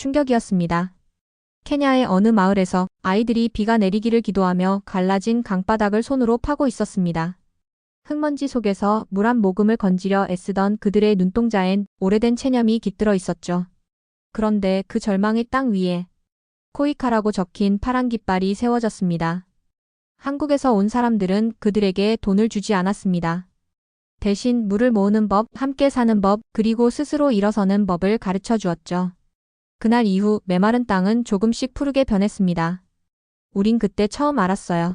충격이었습니다. 케냐의 어느 마을에서 아이들이 비가 내리기를 기도하며 갈라진 강바닥을 손으로 파고 있었습니다. 흙먼지 속에서 물 한 모금을 건지려 애쓰던 그들의 눈동자엔 오래된 체념이 깃들어 있었죠. 그런데 그 절망의 땅 위에 코이카라고 적힌 파란 깃발이 세워졌습니다. 한국에서 온 사람들은 그들에게 돈을 주지 않았습니다. 대신 물을 모으는 법, 함께 사는 법, 그리고 스스로 일어서는 법을 가르쳐 주었죠. 그날 이후 메마른 땅은 조금씩 푸르게 변했습니다. 우린 그때 처음 알았어요.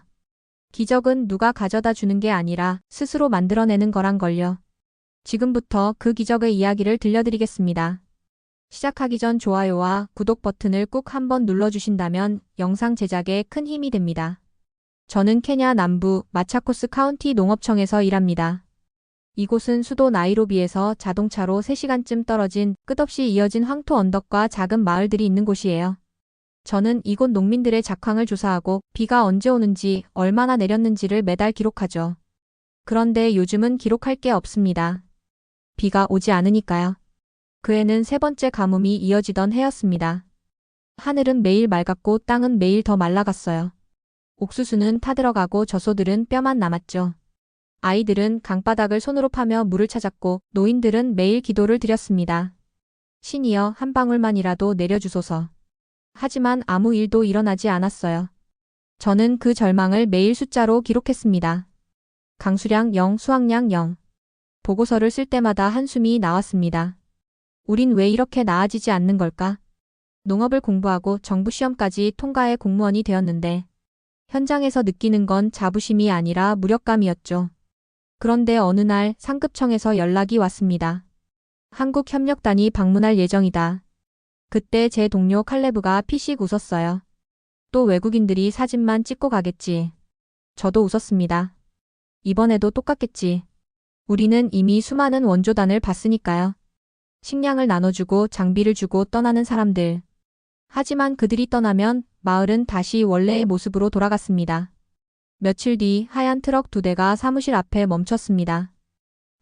기적은 누가 가져다 주는 게 아니라 스스로 만들어내는 거란 걸요. 지금부터 그 기적의 이야기를 들려드리겠습니다. 시작하기 전 좋아요와 구독 버튼을 꼭 한번 눌러주신다면 영상 제작에 큰 힘이 됩니다. 저는 케냐 남부 마차코스 카운티 농업청에서 일합니다. 이곳은 수도 나이로비에서 자동차로 3시간쯤 떨어진 끝없이 이어진 황토 언덕과 작은 마을들이 있는 곳이에요. 저는 이곳 농민들의 작황을 조사하고 비가 언제 오는지 얼마나 내렸는지를 매달 기록하죠. 그런데 요즘은 기록할 게 없습니다. 비가 오지 않으니까요. 그 해는 세 번째 가뭄이 이어지던 해였습니다. 하늘은 매일 맑았고 땅은 매일 더 말라갔어요. 옥수수는 타들어가고 젖소들은 뼈만 남았죠. 아이들은 강바닥을 손으로 파며 물을 찾았고 노인들은 매일 기도를 드렸습니다. 신이여 한 방울만이라도 내려주소서. 하지만 아무 일도 일어나지 않았어요. 저는 그 절망을 매일 숫자로 기록했습니다. 강수량 0, 수확량 0. 보고서를 쓸 때마다 한숨이 나왔습니다. 우린 왜 이렇게 나아지지 않는 걸까? 농업을 공부하고 정부 시험까지 통과해 공무원이 되었는데 현장에서 느끼는 건 자부심이 아니라 무력감이었죠. 그런데 어느 날 상급청에서 연락이 왔습니다. 한국협력단이 방문할 예정이다. 그때 제 동료 칼레브가 피식 웃었어요. 또 외국인들이 사진만 찍고 가겠지. 저도 웃었습니다. 이번에도 똑같겠지. 우리는 이미 수많은 원조단을 봤으니까요. 식량을 나눠주고 장비를 주고 떠나는 사람들. 하지만 그들이 떠나면 마을은 다시 원래의 모습으로 돌아갔습니다. 며칠 뒤 하얀 트럭 2대가 사무실 앞에 멈췄습니다.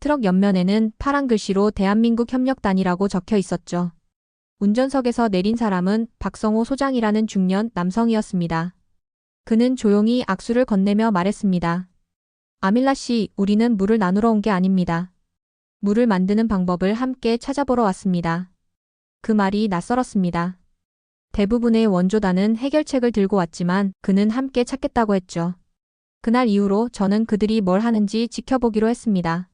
트럭 옆면에는 파란 글씨로 대한민국 협력단이라고 적혀 있었죠. 운전석에서 내린 사람은 박성호 소장이라는 중년 남성이었습니다. 그는 조용히 악수를 건네며 말했습니다. 아밀라 씨, 우리는 물을 나누러 온 게 아닙니다. 물을 만드는 방법을 함께 찾아보러 왔습니다. 그 말이 낯설었습니다. 대부분의 원조단은 해결책을 들고 왔지만 그는 함께 찾겠다고 했죠. 그날 이후로 저는 그들이 뭘 하는지 지켜보기로 했습니다.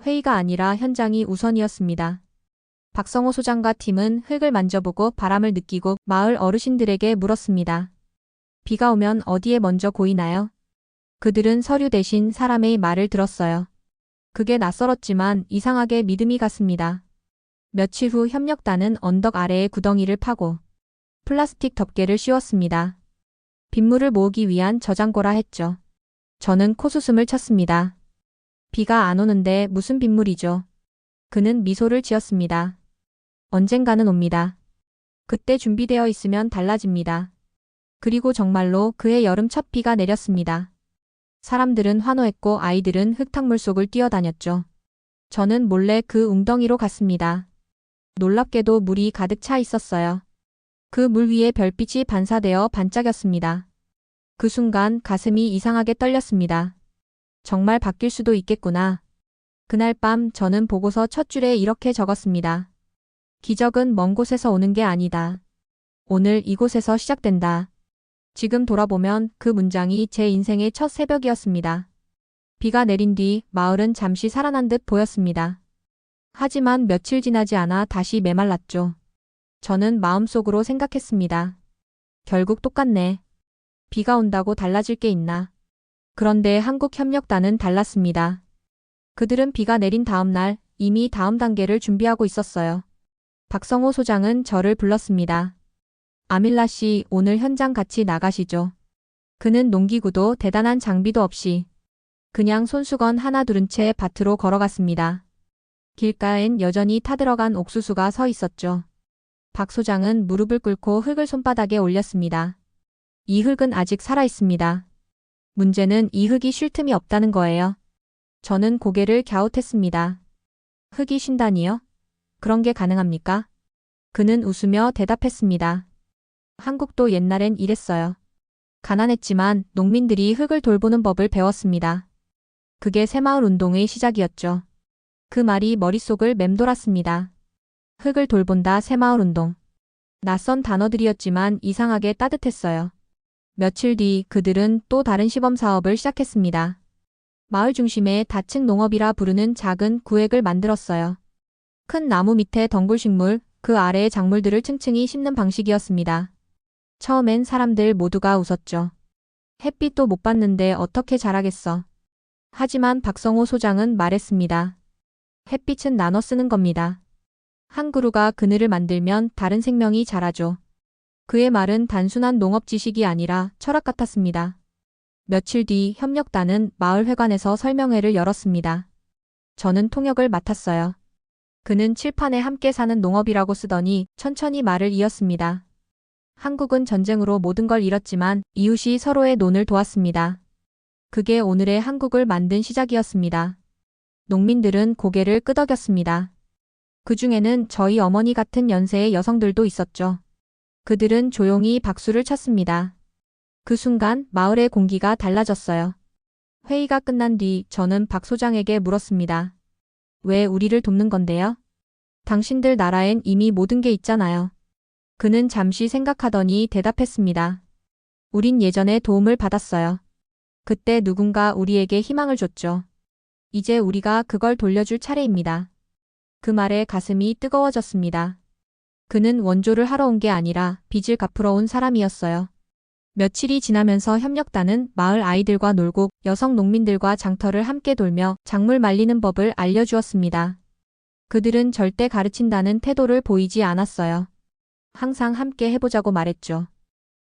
회의가 아니라 현장이 우선이었습니다. 박성호 소장과 팀은 흙을 만져보고 바람을 느끼고 마을 어르신들에게 물었습니다. 비가 오면 어디에 먼저 고이나요? 그들은 서류 대신 사람의 말을 들었어요. 그게 낯설었지만 이상하게 믿음이 갔습니다. 며칠 후 협력단은 언덕 아래에 구덩이를 파고 플라스틱 덮개를 씌웠습니다. 빗물을 모으기 위한 저장고라 했죠. 저는 코수숨을 쳤습니다. 비가 안 오는데 무슨 빗물이죠? 그는 미소를 지었습니다. 언젠가는 옵니다. 그때 준비되어 있으면 달라집니다. 그리고 정말로 그해 여름 첫 비가 내렸습니다. 사람들은 환호했고 아이들은 흙탕물 속을 뛰어다녔죠. 저는 몰래 그 웅덩이로 갔습니다. 놀랍게도 물이 가득 차 있었어요. 그 물 위에 별빛이 반사되어 반짝였습니다. 그 순간 가슴이 이상하게 떨렸습니다. 정말 바뀔 수도 있겠구나. 그날 밤 저는 보고서 첫 줄에 이렇게 적었습니다. 기적은 먼 곳에서 오는 게 아니다. 오늘 이곳에서 시작된다. 지금 돌아보면 그 문장이 제 인생의 첫 새벽이었습니다. 비가 내린 뒤 마을은 잠시 살아난 듯 보였습니다. 하지만 며칠 지나지 않아 다시 메말랐죠. 저는 마음속으로 생각했습니다. 결국 똑같네. 비가 온다고 달라질 게 있나. 그런데 한국협력단은 달랐습니다. 그들은 비가 내린 다음 날 이미 다음 단계를 준비하고 있었어요. 박성호 소장은 저를 불렀습니다. 아밀라 씨, 오늘 현장 같이 나가시죠. 그는 농기구도 대단한 장비도 없이 그냥 손수건 하나 두른 채 밭으로 걸어갔습니다. 길가엔 여전히 타들어간 옥수수가 서 있었죠. 박 소장은 무릎을 꿇고 흙을 손바닥에 올렸습니다. 이 흙은 아직 살아있습니다. 문제는 이 흙이 쉴 틈이 없다는 거예요. 저는 고개를 갸웃했습니다. 흙이 쉰다니요? 그런 게 가능합니까? 그는 웃으며 대답했습니다. 한국도 옛날엔 이랬어요. 가난했지만 농민들이 흙을 돌보는 법을 배웠습니다. 그게 새마을 운동의 시작이었죠. 그 말이 머릿속을 맴돌았습니다. 흙을 돌본다 새마을 운동. 낯선 단어들이었지만 이상하게 따뜻했어요. 며칠 뒤 그들은 또 다른 시범 사업을 시작했습니다. 마을 중심에 다층 농업이라 부르는 작은 구획을 만들었어요. 큰 나무 밑에 덩굴식물, 그 아래에 작물들을 층층이 심는 방식이었습니다. 처음엔 사람들 모두가 웃었죠. 햇빛도 못 봤는데 어떻게 자라겠어. 하지만 박성호 소장은 말했습니다. 햇빛은 나눠 쓰는 겁니다. 한 그루가 그늘을 만들면 다른 생명이 자라죠. 그의 말은 단순한 농업 지식이 아니라 철학 같았습니다. 며칠 뒤 협력단은 마을회관에서 설명회를 열었습니다. 저는 통역을 맡았어요. 그는 칠판에 함께 사는 농업이라고 쓰더니 천천히 말을 이었습니다. 한국은 전쟁으로 모든 걸 잃었지만 이웃이 서로의 논을 도왔습니다. 그게 오늘의 한국을 만든 시작이었습니다. 농민들은 고개를 끄덕였습니다. 그 중에는 저희 어머니 같은 연세의 여성들도 있었죠. 그들은 조용히 박수를 쳤습니다. 그 순간 마을의 공기가 달라졌어요. 회의가 끝난 뒤 저는 박 소장에게 물었습니다. 왜 우리를 돕는 건데요? 당신들 나라엔 이미 모든 게 있잖아요. 그는 잠시 생각하더니 대답했습니다. 우린 예전에 도움을 받았어요. 그때 누군가 우리에게 희망을 줬죠. 이제 우리가 그걸 돌려줄 차례입니다. 그 말에 가슴이 뜨거워졌습니다. 그는 원조를 하러 온 게 아니라 빚을 갚으러 온 사람이었어요. 며칠이 지나면서 협력단은 마을 아이들과 놀고 여성 농민들과 장터를 함께 돌며 작물 말리는 법을 알려주었습니다. 그들은 절대 가르친다는 태도를 보이지 않았어요. 항상 함께 해보자고 말했죠.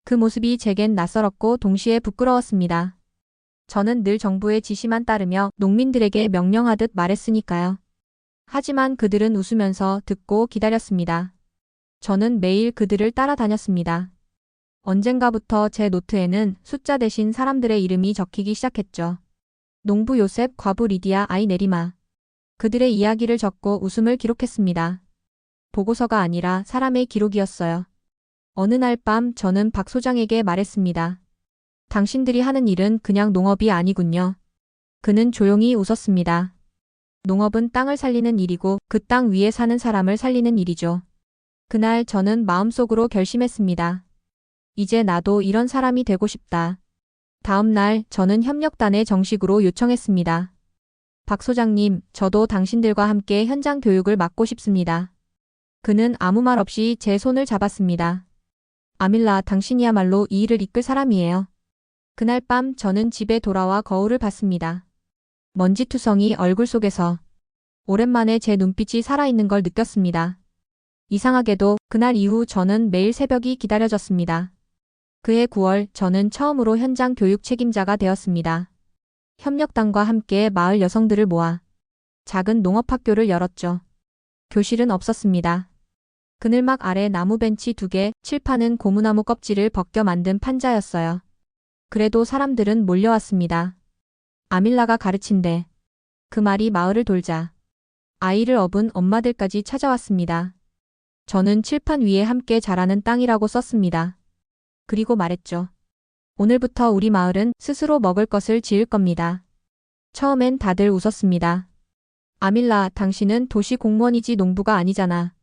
그 모습이 제겐 낯설었고 동시에 부끄러웠습니다. 저는 늘 정부의 지시만 따르며 농민들에게 명령하듯 말했으니까요. 하지만 그들은 웃으면서 듣고 기다렸습니다. 저는 매일 그들을 따라다녔습니다. 언젠가부터 제 노트에는 숫자 대신 사람들의 이름이 적히기 시작했죠. 농부 요셉, 과부 리디아, 아이 내리마. 그들의 이야기를 적고 웃음을 기록했습니다. 보고서가 아니라 사람의 기록이었어요. 어느 날 밤 저는 박 소장에게 말했습니다. 당신들이 하는 일은 그냥 농업이 아니군요. 그는 조용히 웃었습니다. 농업은 땅을 살리는 일이고 그 땅 위에 사는 사람을 살리는 일이죠. 그날 저는 마음속으로 결심했습니다. 이제 나도 이런 사람이 되고 싶다. 다음 날 저는 협력단에 정식으로 요청했습니다. 박 소장님, 저도 당신들과 함께 현장 교육을 맡고 싶습니다. 그는 아무 말 없이 제 손을 잡았습니다. 아밀라, 당신이야말로 이 일을 이끌 사람이에요. 그날 밤 저는 집에 돌아와 거울을 봤습니다. 먼지투성이 얼굴 속에서 오랜만에 제 눈빛이 살아있는 걸 느꼈습니다. 이상하게도 그날 이후 저는 매일 새벽이 기다려졌습니다. 그해 9월 저는 처음으로 현장 교육 책임자가 되었습니다. 협력단과 함께 마을 여성들을 모아 작은 농업학교를 열었죠. 교실은 없었습니다. 그늘막 아래 나무 벤치 2개, 칠판은 고무나무 껍질을 벗겨 만든 판자였어요. 그래도 사람들은 몰려왔습니다. 아밀라가 가르친대. 그 말이 마을을 돌자 아이를 업은 엄마들까지 찾아왔습니다. 저는 칠판 위에 함께 자라는 땅이라고 썼습니다. 그리고 말했죠. 오늘부터 우리 마을은 스스로 먹을 것을 지을 겁니다. 처음엔 다들 웃었습니다. 아밀라, 당신은 도시 공무원이지 농부가 아니잖아.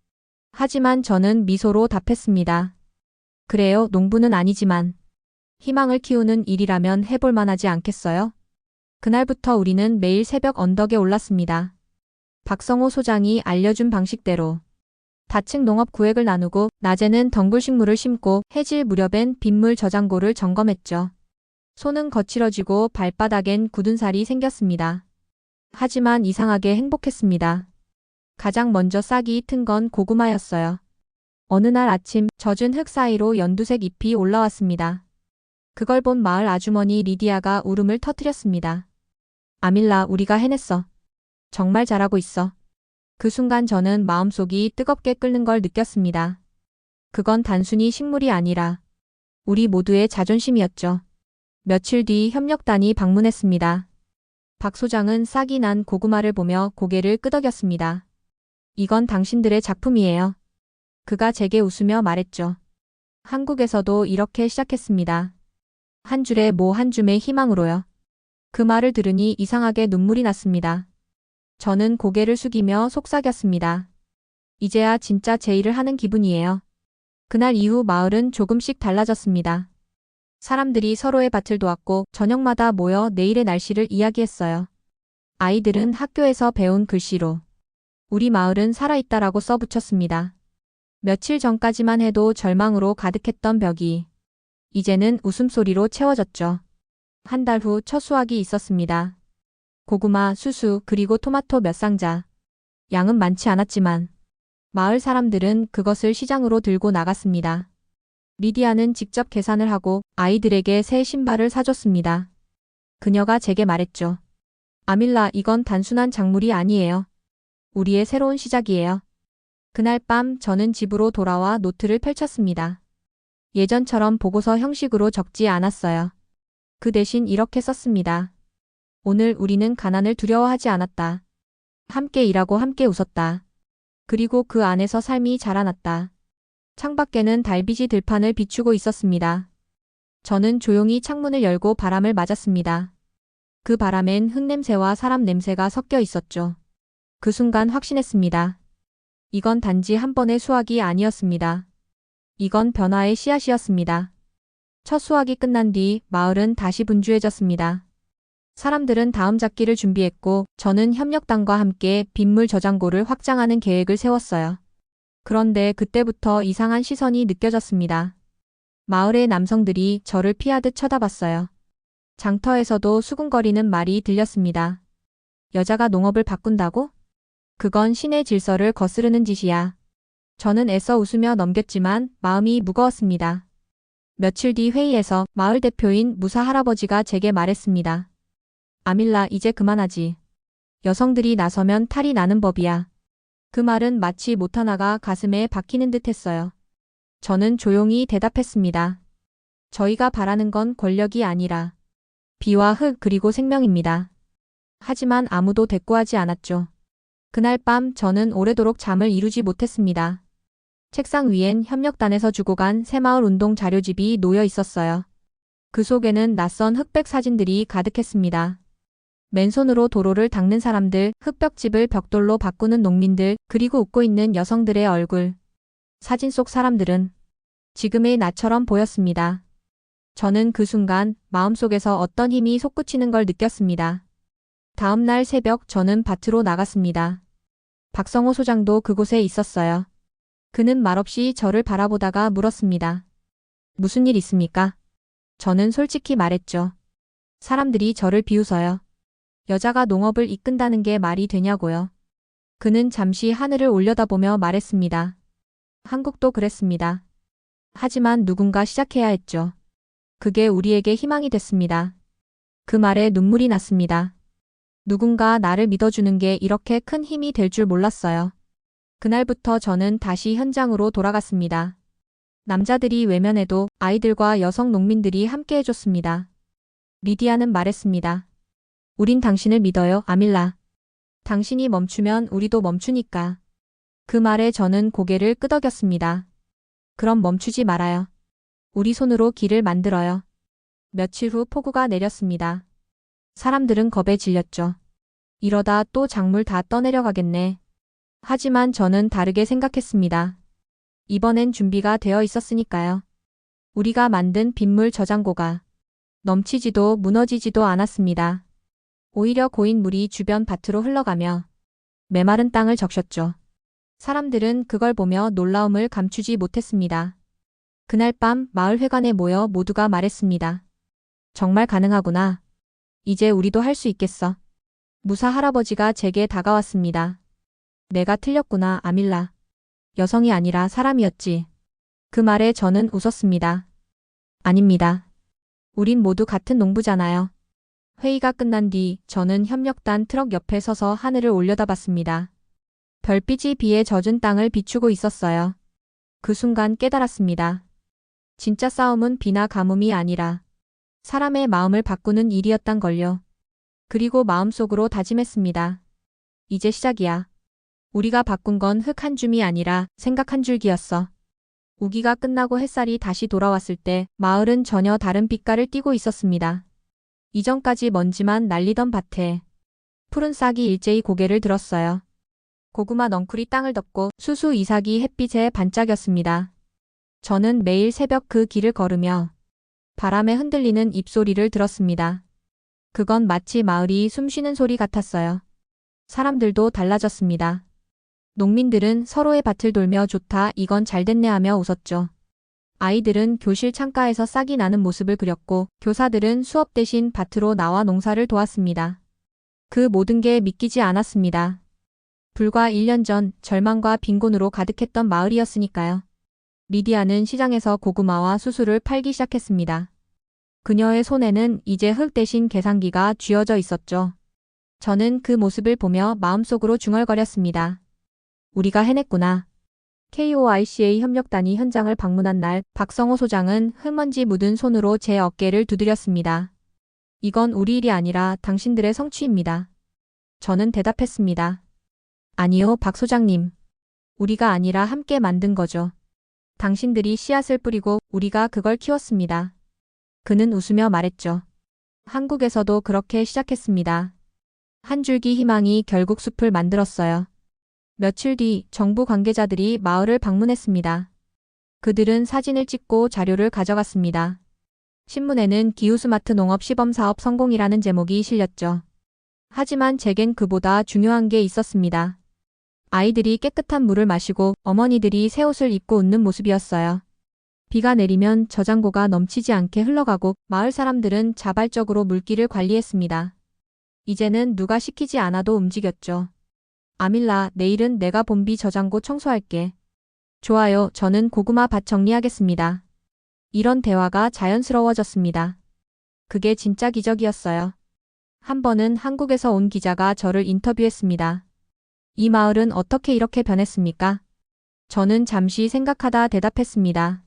하지만 저는 미소로 답했습니다. 그래요, 농부는 아니지만 희망을 키우는 일이라면 해볼 만하지 않겠어요? 그날부터 우리는 매일 새벽 언덕에 올랐습니다. 박성호 소장이 알려준 방식대로 다층 농업 구획을 나누고 낮에는 덩굴식물을 심고 해질 무렵엔 빗물 저장고를 점검했죠. 손은 거칠어지고 발바닥엔 굳은 살이 생겼습니다. 하지만 이상하게 행복했습니다. 가장 먼저 싹이 튼 건 고구마였어요. 어느 날 아침 젖은 흙 사이로 연두색 잎이 올라왔습니다. 그걸 본 마을 아주머니 리디아가 울음을 터뜨렸습니다. 아밀라, 우리가 해냈어. 정말 잘하고 있어. 그 순간 저는 마음속이 뜨겁게 끓는 걸 느꼈습니다. 그건 단순히 식물이 아니라 우리 모두의 자존심이었죠. 며칠 뒤 협력단이 방문했습니다. 박 소장은 싹이 난 고구마를 보며 고개를 끄덕였습니다. 이건 당신들의 작품이에요. 그가 제게 웃으며 말했죠. 한국에서도 이렇게 시작했습니다. 한 줄에 모 한 줌의 희망으로요. 그 말을 들으니 이상하게 눈물이 났습니다. 저는 고개를 숙이며 속삭였습니다. 이제야 진짜 제 일을 하는 기분이에요. 그날 이후 마을은 조금씩 달라졌습니다. 사람들이 서로의 밭을 도왔고 저녁마다 모여 내일의 날씨를 이야기했어요. 아이들은 학교에서 배운 글씨로 우리 마을은 살아있다라고 써붙였습니다. 며칠 전까지만 해도 절망으로 가득했던 벽이 이제는 웃음소리로 채워졌죠. 한 달 후 첫 수확이 있었습니다. 고구마, 수수, 그리고 토마토 몇 상자. 양은 많지 않았지만 마을 사람들은 그것을 시장으로 들고 나갔습니다. 리디아는 직접 계산을 하고 아이들에게 새 신발을 사줬습니다. 그녀가 제게 말했죠. 아밀라, 이건 단순한 작물이 아니에요. 우리의 새로운 시작이에요. 그날 밤 저는 집으로 돌아와 노트를 펼쳤습니다. 예전처럼 보고서 형식으로 적지 않았어요. 그 대신 이렇게 썼습니다. 오늘 우리는 가난을 두려워하지 않았다. 함께 일하고 함께 웃었다. 그리고 그 안에서 삶이 자라났다. 창밖에는 달빛이 들판을 비추고 있었습니다. 저는 조용히 창문을 열고 바람을 맞았습니다. 그 바람엔 흙냄새와 사람 냄새가 섞여 있었죠. 그 순간 확신했습니다. 이건 단지 한 번의 수확이 아니었습니다. 이건 변화의 씨앗이었습니다. 첫 수확이 끝난 뒤 마을은 다시 분주해졌습니다. 사람들은 다음 작기를 준비했고 저는 협력단과 함께 빗물 저장고를 확장하는 계획을 세웠어요. 그런데 그때부터 이상한 시선이 느껴졌습니다. 마을의 남성들이 저를 피하듯 쳐다봤어요. 장터에서도 수군거리는 말이 들렸습니다. 여자가 농업을 바꾼다고? 그건 신의 질서를 거스르는 짓이야. 저는 애써 웃으며 넘겼지만 마음이 무거웠습니다. 며칠 뒤 회의에서 마을 대표인 무사 할아버지가 제게 말했습니다. 아밀라, 이제 그만하지. 여성들이 나서면 탈이 나는 법이야. 그 말은 마치 못 하나가 가슴에 박히는 듯 했어요. 저는 조용히 대답했습니다. 저희가 바라는 건 권력이 아니라 비와 흙 그리고 생명입니다. 하지만 아무도 대꾸하지 않았죠. 그날 밤 저는 오래도록 잠을 이루지 못했습니다. 책상 위엔 협력단에서 주고 간 새마을 운동 자료집이 놓여 있었어요. 그 속에는 낯선 흑백 사진들이 가득했습니다. 맨손으로 도로를 닦는 사람들, 흙벽집을 벽돌로 바꾸는 농민들, 그리고 웃고 있는 여성들의 얼굴. 사진 속 사람들은 지금의 나처럼 보였습니다. 저는 그 순간 마음속에서 어떤 힘이 솟구치는 걸 느꼈습니다. 다음 날 새벽 저는 밭으로 나갔습니다. 박성호 소장도 그곳에 있었어요. 그는 말없이 저를 바라보다가 물었습니다. 무슨 일 있습니까? 저는 솔직히 말했죠. 사람들이 저를 비웃어요. 여자가 농업을 이끈다는 게 말이 되냐고요. 그는 잠시 하늘을 올려다보며 말했습니다. 한국도 그랬습니다. 하지만 누군가 시작해야 했죠. 그게 우리에게 희망이 됐습니다. 그 말에 눈물이 났습니다. 누군가 나를 믿어주는 게 이렇게 큰 힘이 될 줄 몰랐어요. 그날부터 저는 다시 현장으로 돌아갔습니다. 남자들이 외면해도 아이들과 여성 농민들이 함께 해줬습니다. 리디아는 말했습니다. 우린 당신을 믿어요, 아밀라. 당신이 멈추면 우리도 멈추니까. 그 말에 저는 고개를 끄덕였습니다. 그럼 멈추지 말아요. 우리 손으로 길을 만들어요. 며칠 후 폭우가 내렸습니다. 사람들은 겁에 질렸죠. 이러다 또 작물 다 떠내려가겠네. 하지만 저는 다르게 생각했습니다. 이번엔 준비가 되어 있었으니까요. 우리가 만든 빗물 저장고가 넘치지도 무너지지도 않았습니다. 오히려 고인 물이 주변 밭으로 흘러가며 메마른 땅을 적셨죠. 사람들은 그걸 보며 놀라움을 감추지 못했습니다. 그날 밤 마을 회관에 모여 모두가 말했습니다. 정말 가능하구나. 이제 우리도 할 수 있겠어. 무사 할아버지가 제게 다가왔습니다. 내가 틀렸구나, 아밀라. 여성이 아니라 사람이었지. 그 말에 저는 웃었습니다. 아닙니다. 우린 모두 같은 농부잖아요. 회의가 끝난 뒤 저는 협력단 트럭 옆에 서서 하늘을 올려다봤습니다. 별빛이 비에 젖은 땅을 비추고 있었어요. 그 순간 깨달았습니다. 진짜 싸움은 비나 가뭄이 아니라 사람의 마음을 바꾸는 일이었단 걸요. 그리고 마음속으로 다짐했습니다. 이제 시작이야. 우리가 바꾼 건 흙 한 줌이 아니라 생각 한 줄기였어. 우기가 끝나고 햇살이 다시 돌아왔을 때 마을은 전혀 다른 빛깔을 띠고 있었습니다. 이전까지 먼지만 날리던 밭에 푸른 싹이 일제히 고개를 들었어요. 고구마 넝쿨이 땅을 덮고 수수 이삭이 햇빛에 반짝였습니다. 저는 매일 새벽 그 길을 걸으며 바람에 흔들리는 잎소리를 들었습니다. 그건 마치 마을이 숨쉬는 소리 같았어요. 사람들도 달라졌습니다. 농민들은 서로의 밭을 돌며 좋다, 이건 잘 됐네 하며 웃었죠. 아이들은 교실 창가에서 싹이 나는 모습을 그렸고 교사들은 수업 대신 밭으로 나와 농사를 도왔습니다. 그 모든 게 믿기지 않았습니다. 불과 1년 전 절망과 빈곤으로 가득했던 마을이었으니까요. 리디아는 시장에서 고구마와 수수를 팔기 시작했습니다. 그녀의 손에는 이제 흙 대신 계산기가 쥐어져 있었죠. 저는 그 모습을 보며 마음속으로 중얼거렸습니다. 우리가 해냈구나. KOICA 협력단이 현장을 방문한 날 박성호 소장은 흙먼지 묻은 손으로 제 어깨를 두드렸습니다. 이건 우리 일이 아니라 당신들의 성취입니다. 저는 대답했습니다. 아니요, 박 소장님. 우리가 아니라 함께 만든 거죠. 당신들이 씨앗을 뿌리고 우리가 그걸 키웠습니다. 그는 웃으며 말했죠. 한국에서도 그렇게 시작했습니다. 한 줄기 희망이 결국 숲을 만들었어요. 며칠 뒤 정부 관계자들이 마을을 방문했습니다. 그들은 사진을 찍고 자료를 가져갔습니다. 신문에는 기후스마트 농업 시범사업 성공이라는 제목이 실렸죠. 하지만 제겐 그보다 중요한 게 있었습니다. 아이들이 깨끗한 물을 마시고 어머니들이 새 옷을 입고 웃는 모습이었어요. 비가 내리면 저장고가 넘치지 않게 흘러가고 마을 사람들은 자발적으로 물길을 관리했습니다. 이제는 누가 시키지 않아도 움직였죠. 아밀라, 내일은 내가 봄비 저장고 청소할게. 좋아요, 저는 고구마 밭 정리하겠습니다. 이런 대화가 자연스러워졌습니다. 그게 진짜 기적이었어요. 한 번은 한국에서 온 기자가 저를 인터뷰했습니다. 이 마을은 어떻게 이렇게 변했습니까? 저는 잠시 생각하다 대답했습니다.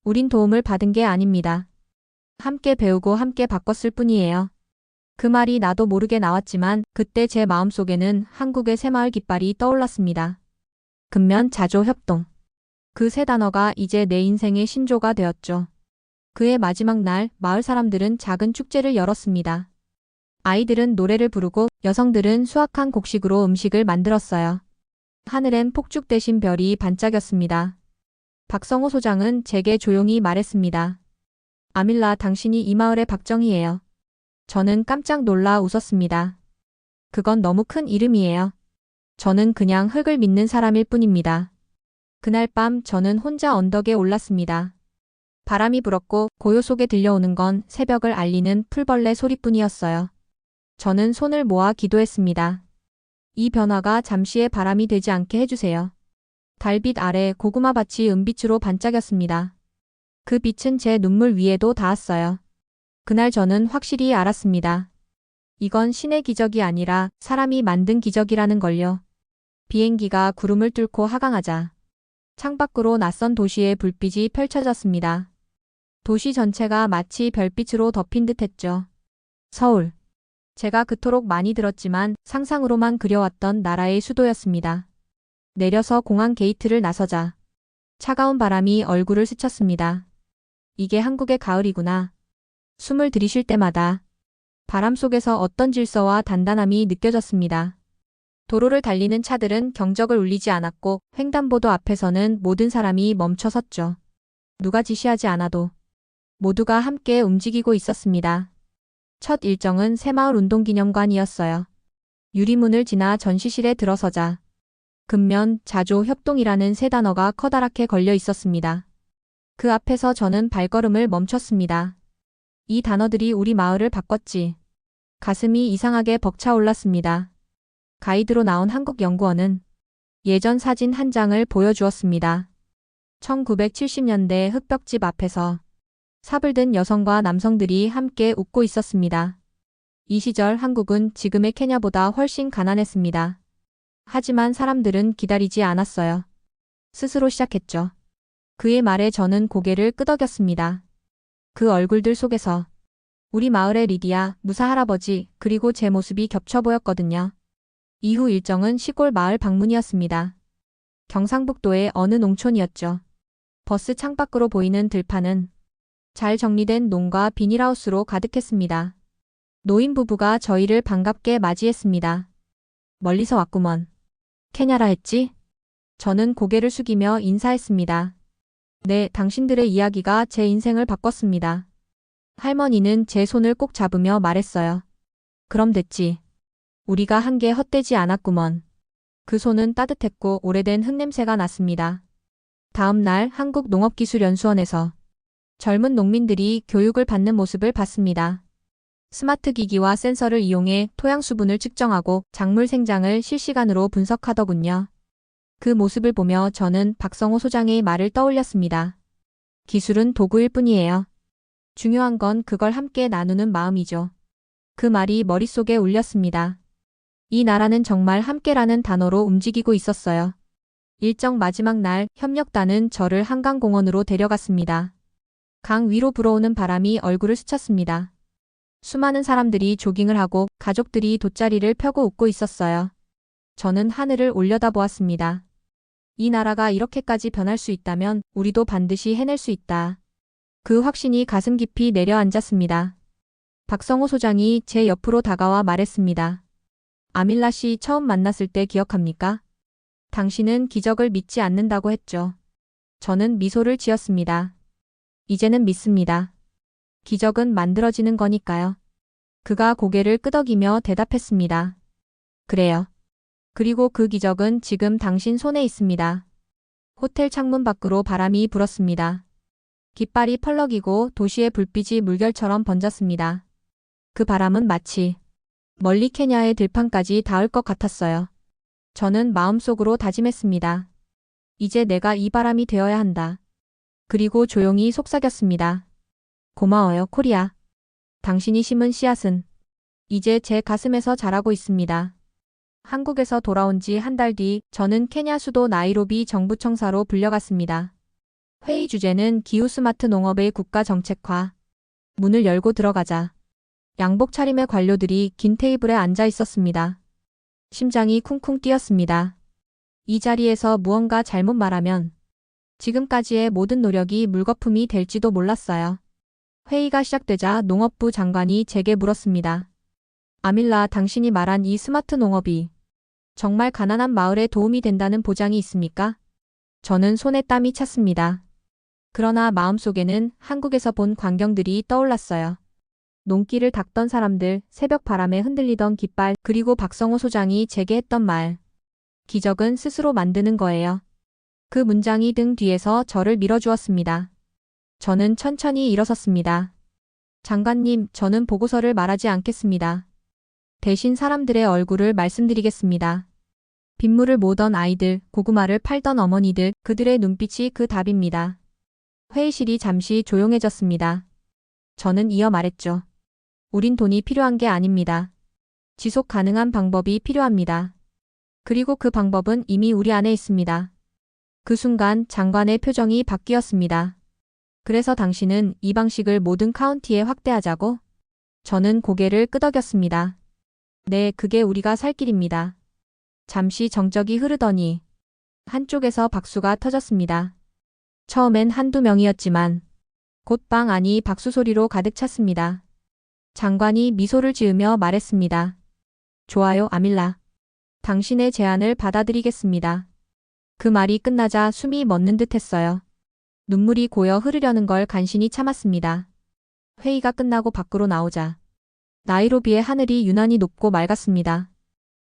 우린 도움을 받은 게 아닙니다. 함께 배우고 함께 바꿨을 뿐이에요. 그 말이 나도 모르게 나왔지만 그때 제 마음속에는 한국의 새마을 깃발이 떠올랐습니다. 근면, 자조, 협동. 그 세 단어가 이제 내 인생의 신조가 되었죠. 그의 마지막 날 마을 사람들은 작은 축제를 열었습니다. 아이들은 노래를 부르고 여성들은 수확한 곡식으로 음식을 만들었어요. 하늘엔 폭죽 대신 별이 반짝였습니다. 박성호 소장은 제게 조용히 말했습니다. 아밀라, 당신이 이 마을의 박정희예요. 저는 깜짝 놀라 웃었습니다. 그건 너무 큰 이름이에요. 저는 그냥 흙을 믿는 사람일 뿐입니다. 그날 밤 저는 혼자 언덕에 올랐습니다. 바람이 불었고 고요 속에 들려오는 건 새벽을 알리는 풀벌레 소리뿐이었어요. 저는 손을 모아 기도했습니다. 이 변화가 잠시의 바람이 되지 않게 해주세요. 달빛 아래 고구마 밭이 은빛으로 반짝였습니다. 그 빛은 제 눈물 위에도 닿았어요. 그날 저는 확실히 알았습니다. 이건 신의 기적이 아니라 사람이 만든 기적이라는 걸요. 비행기가 구름을 뚫고 하강하자 창밖으로 낯선 도시의 불빛이 펼쳐졌습니다. 도시 전체가 마치 별빛으로 덮인 듯했죠. 서울. 제가 그토록 많이 들었지만 상상으로만 그려왔던 나라의 수도였습니다. 내려서 공항 게이트를 나서자 차가운 바람이 얼굴을 스쳤습니다. 이게 한국의 가을이구나. 숨을 들이쉴 때마다 바람 속에서 어떤 질서와 단단함이 느껴졌습니다. 도로를 달리는 차들은 경적을 울리지 않았고 횡단보도 앞에서는 모든 사람이 멈춰 섰죠. 누가 지시하지 않아도 모두가 함께 움직이고 있었습니다. 첫 일정은 새마을 운동기념관이었어요. 유리문을 지나 전시실에 들어서자 근면, 자조, 협동이라는 세 단어가 커다랗게 걸려 있었습니다. 그 앞에서 저는 발걸음을 멈췄습니다. 이 단어들이 우리 마을을 바꿨지. 가슴이 이상하게 벅차올랐습니다. 가이드로 나온 한국연구원은 예전 사진 한 장을 보여주었습니다. 1970년대 흙벽집 앞에서 삽을 든 여성과 남성들이 함께 웃고 있었습니다. 이 시절 한국은 지금의 케냐보다 훨씬 가난했습니다. 하지만 사람들은 기다리지 않았어요. 스스로 시작했죠. 그의 말에 저는 고개를 끄덕였습니다. 그 얼굴들 속에서 우리 마을의 리디아, 무사 할아버지, 그리고 제 모습이 겹쳐 보였거든요. 이후 일정은 시골 마을 방문이었습니다. 경상북도의 어느 농촌이었죠. 버스 창밖으로 보이는 들판은 잘 정리된 농가 비닐하우스로 가득했습니다. 노인 부부가 저희를 반갑게 맞이했습니다. 멀리서 왔구먼. 케냐라 했지? 저는 고개를 숙이며 인사했습니다. 네, 당신들의 이야기가 제 인생을 바꿨습니다. 할머니는 제 손을 꼭 잡으며 말했어요. 그럼 됐지. 우리가 한 게 헛되지 않았구먼. 그 손은 따뜻했고 오래된 흙냄새가 났습니다. 다음 날 한국농업기술연수원에서 젊은 농민들이 교육을 받는 모습을 봤습니다. 스마트 기기와 센서를 이용해 토양 수분을 측정하고 작물 생장을 실시간으로 분석하더군요. 그 모습을 보며 저는 박성호 소장의 말을 떠올렸습니다. 기술은 도구일 뿐이에요. 중요한 건 그걸 함께 나누는 마음이죠. 그 말이 머릿속에 울렸습니다. 이 나라는 정말 함께라는 단어로 움직이고 있었어요. 일정 마지막 날 협력단은 저를 한강공원으로 데려갔습니다. 강 위로 불어오는 바람이 얼굴을 스쳤습니다. 수많은 사람들이 조깅을 하고 가족들이 돗자리를 펴고 웃고 있었어요. 저는 하늘을 올려다보았습니다. 이 나라가 이렇게까지 변할 수 있다면 우리도 반드시 해낼 수 있다. 그 확신이 가슴 깊이 내려앉았습니다. 박성호 소장이 제 옆으로 다가와 말했습니다. 아밀라 씨 처음 만났을 때 기억합니까? 당신은 기적을 믿지 않는다고 했죠. 저는 미소를 지었습니다. 이제는 믿습니다. 기적은 만들어지는 거니까요. 그가 고개를 끄덕이며 대답했습니다. 그래요. 그리고 그 기적은 지금 당신 손에 있습니다. 호텔 창문 밖으로 바람이 불었습니다. 깃발이 펄럭이고 도시의 불빛이 물결처럼 번졌습니다. 그 바람은 마치 멀리 케냐의 들판까지 닿을 것 같았어요. 저는 마음속으로 다짐했습니다. 이제 내가 이 바람이 되어야 한다. 그리고 조용히 속삭였습니다. 고마워요, 코리아. 당신이 심은 씨앗은 이제 제 가슴에서 자라고 있습니다. 한국에서 돌아온 지 한 달 뒤 저는 케냐 수도 나이로비 정부청사로 불려갔습니다. 회의 주제는 기후 스마트 농업의 국가 정책화. 문을 열고 들어가자 양복 차림의 관료들이 긴 테이블에 앉아 있었습니다. 심장이 쿵쿵 뛰었습니다. 이 자리에서 무언가 잘못 말하면 지금까지의 모든 노력이 물거품이 될지도 몰랐어요. 회의가 시작되자 농업부 장관이 제게 물었습니다. 아밀라, 당신이 말한 이 스마트 농업이 정말 가난한 마을에 도움이 된다는 보장이 있습니까? 저는 손에 땀이 찼습니다. 그러나 마음속에는 한국에서 본 광경들이 떠올랐어요. 농기를 닦던 사람들, 새벽 바람에 흔들리던 깃발, 그리고 박성호 소장이 제게 했던 말. 기적은 스스로 만드는 거예요. 그 문장이 등 뒤에서 저를 밀어주었습니다. 저는 천천히 일어섰습니다. 장관님, 저는 보고서를 말하지 않겠습니다. 대신 사람들의 얼굴을 말씀드리겠습니다. 빗물을 모던 아이들, 고구마를 팔던 어머니들, 그들의 눈빛이 그 답입니다. 회의실이 잠시 조용해졌습니다. 저는 이어 말했죠. 우린 돈이 필요한 게 아닙니다. 지속 가능한 방법이 필요합니다. 그리고 그 방법은 이미 우리 안에 있습니다. 그 순간 장관의 표정이 바뀌었습니다. 그래서 당신은 이 방식을 모든 카운티에 확대하자고? 저는 고개를 끄덕였습니다. 네, 그게 우리가 살 길입니다. 잠시 정적이 흐르더니 한쪽에서 박수가 터졌습니다. 처음엔 한두 명이었지만 곧 방 안이 박수 소리로 가득 찼습니다. 장관이 미소를 지으며 말했습니다. 좋아요, 아밀라. 당신의 제안을 받아들이겠습니다. 그 말이 끝나자 숨이 멎는 듯 했어요. 눈물이 고여 흐르려는 걸 간신히 참았습니다. 회의가 끝나고 밖으로 나오자 나이로비의 하늘이 유난히 높고 맑았습니다.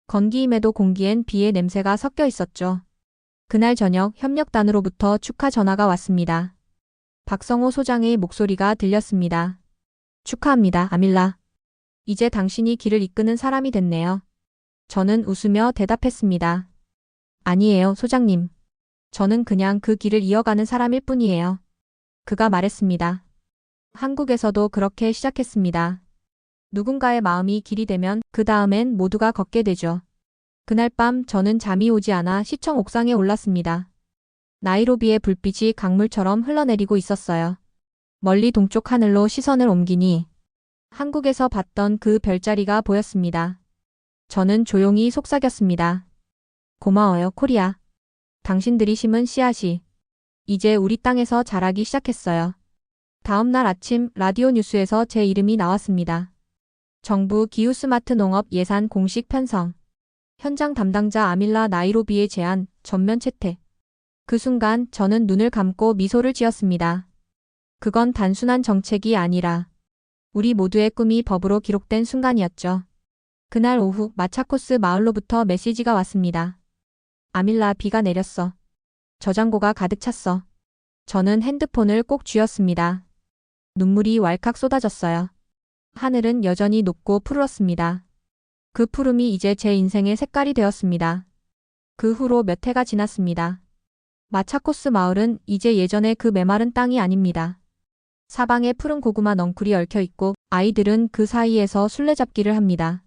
건기임에도 공기엔 비의 냄새가 섞여 있었죠. 그날 저녁 협력단으로부터 축하 전화가 왔습니다. 박성호 소장의 목소리가 들렸습니다. 축하합니다, 아밀라. 이제 당신이 길을 이끄는 사람이 됐네요. 저는 웃으며 대답했습니다. 아니에요, 소장님. 저는 그냥 그 길을 이어가는 사람일 뿐이에요. 그가 말했습니다. 한국에서도 그렇게 시작했습니다. 누군가의 마음이 길이 되면 그 다음엔 모두가 걷게 되죠. 그날 밤 저는 잠이 오지 않아 시청 옥상에 올랐습니다. 나이로비의 불빛이 강물처럼 흘러내리고 있었어요. 멀리 동쪽 하늘로 시선을 옮기니 한국에서 봤던 그 별자리가 보였습니다. 저는 조용히 속삭였습니다. 고마워요, 코리아. 당신들이 심은 씨앗이 이제 우리 땅에서 자라기 시작했어요. 다음 날 아침 라디오 뉴스에서 제 이름이 나왔습니다. 정부 기후 스마트 농업 예산 공식 편성. 현장 담당자 아밀라 나이로비의 제안 전면 채택. 그 순간 저는 눈을 감고 미소를 지었습니다. 그건 단순한 정책이 아니라 우리 모두의 꿈이 법으로 기록된 순간이었죠. 그날 오후 마차코스 마을로부터 메시지가 왔습니다. 아밀라, 비가 내렸어. 저장고가 가득 찼어. 저는 핸드폰을 꼭 쥐었습니다. 눈물이 왈칵 쏟아졌어요. 하늘은 여전히 높고 푸르렀습니다. 그 푸름이 이제 제 인생의 색깔이 되었습니다. 그 후로 몇 해가 지났습니다. 마차코스 마을은 이제 예전의 그 메마른 땅이 아닙니다. 사방에 푸른 고구마 넝쿨이 얽혀 있고 아이들은 그 사이에서 술래잡기를 합니다.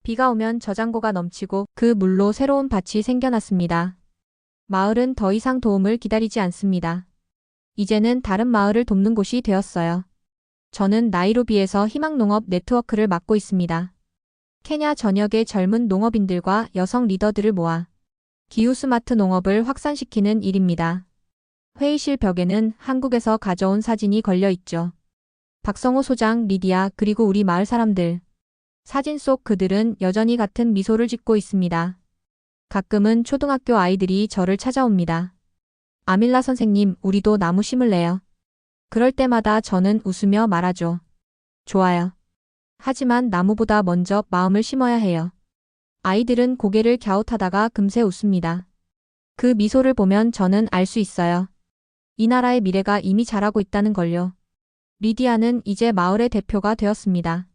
비가 오면 저장고가 넘치고 그 물로 새로운 밭이 생겨났습니다. 마을은 더 이상 도움을 기다리지 않습니다. 이제는 다른 마을을 돕는 곳이 되었어요. 저는 나이로비에서 희망농업 네트워크를 맡고 있습니다. 케냐 전역의 젊은 농업인들과 여성 리더들을 모아 기후 스마트 농업을 확산시키는 일입니다. 회의실 벽에는 한국에서 가져온 사진이 걸려 있죠. 박성호 소장, 리디아, 그리고 우리 마을 사람들. 사진 속 그들은 여전히 같은 미소를 짓고 있습니다. 가끔은 초등학교 아이들이 저를 찾아옵니다. 아밀라 선생님, 우리도 나무 심을래요. 그럴 때마다 저는 웃으며 말하죠. 좋아요. 하지만 나무보다 먼저 마음을 심어야 해요. 아이들은 고개를 갸웃하다가 금세 웃습니다. 그 미소를 보면 저는 알 수 있어요. 이 나라의 미래가 이미 자라고 있다는 걸요. 리디아는 이제 마을의 대표가 되었습니다.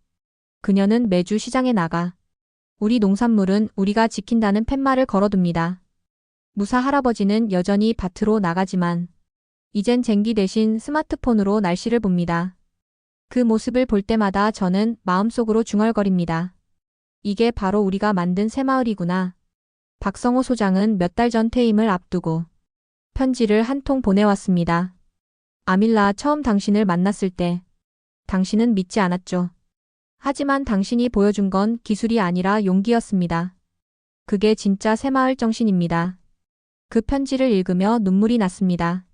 그녀는 매주 시장에 나가 우리 농산물은 우리가 지킨다는 팻말을 걸어둡니다. 무사 할아버지는 여전히 밭으로 나가지만 이젠 쟁기 대신 스마트폰으로 날씨를 봅니다. 그 모습을 볼 때마다 저는 마음속으로 중얼거립니다. 이게 바로 우리가 만든 새마을이구나. 박성호 소장은 몇 달 전 퇴임을 앞두고 편지를 한 통 보내왔습니다. 아밀라, 처음 당신을 만났을 때 당신은 믿지 않았죠. 하지만 당신이 보여준 건 기술이 아니라 용기였습니다. 그게 진짜 새마을 정신입니다. 그 편지를 읽으며 눈물이 났습니다.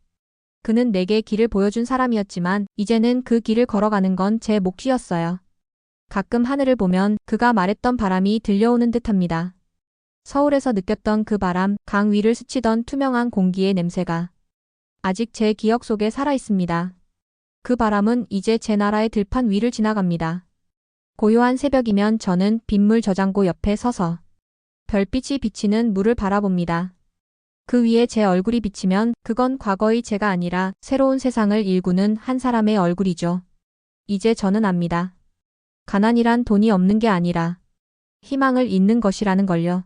그는 내게 길을 보여준 사람이었지만 이제는 그 길을 걸어가는 건 제 몫이었어요. 가끔 하늘을 보면 그가 말했던 바람이 들려오는 듯합니다. 서울에서 느꼈던 그 바람, 강 위를 스치던 투명한 공기의 냄새가 아직 제 기억 속에 살아있습니다. 그 바람은 이제 제 나라의 들판 위를 지나갑니다. 고요한 새벽이면 저는 빗물 저장고 옆에 서서 별빛이 비치는 물을 바라봅니다. 그 위에 제 얼굴이 비치면 그건 과거의 제가 아니라 새로운 세상을 일구는 한 사람의 얼굴이죠. 이제 저는 압니다. 가난이란 돈이 없는 게 아니라 희망을 잇는 것이라는 걸요.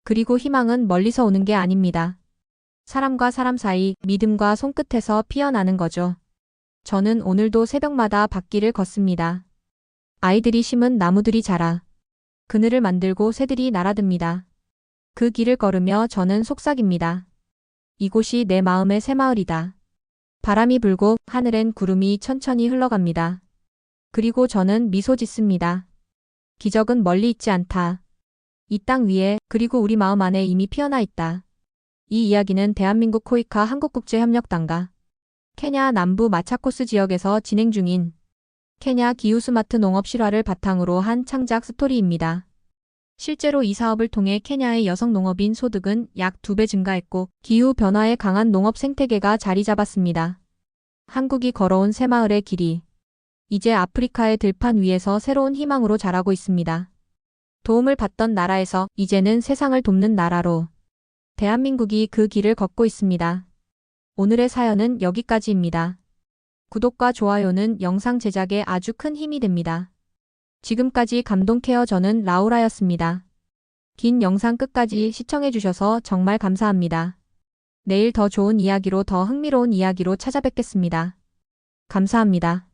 그리고 희망은 멀리서 오는 게 아닙니다. 사람과 사람 사이 믿음과 손끝에서 피어나는 거죠. 저는 오늘도 새벽마다 밭길을 걷습니다. 아이들이 심은 나무들이 자라 그늘을 만들고 새들이 날아듭니다. 그 길을 걸으며 저는 속삭입니다. 이곳이 내 마음의 새마을이다. 바람이 불고 하늘엔 구름이 천천히 흘러갑니다. 그리고 저는 미소 짓습니다. 기적은 멀리 있지 않다. 이 땅 위에 그리고 우리 마음 안에 이미 피어나 있다. 이 이야기는 대한민국 코이카 한국국제협력단과 케냐 남부 마차코스 지역에서 진행 중인 케냐 기후 스마트 농업 실화를 바탕으로 한 창작 스토리입니다. 실제로 이 사업을 통해 케냐의 여성 농업인 소득은 약 2배 증가했고 기후 변화에 강한 농업 생태계가 자리 잡았습니다. 한국이 걸어온 새마을의 길이 이제 아프리카의 들판 위에서 새로운 희망으로 자라고 있습니다. 도움을 받던 나라에서 이제는 세상을 돕는 나라로 대한민국이 그 길을 걷고 있습니다. 오늘의 사연은 여기까지입니다. 구독과 좋아요는 영상 제작에 아주 큰 힘이 됩니다. 지금까지 감동케어 저는 라우라였습니다. 긴 영상 끝까지 시청해주셔서 정말 감사합니다. 내일 더 좋은 이야기로 더 흥미로운 이야기로 찾아뵙겠습니다. 감사합니다.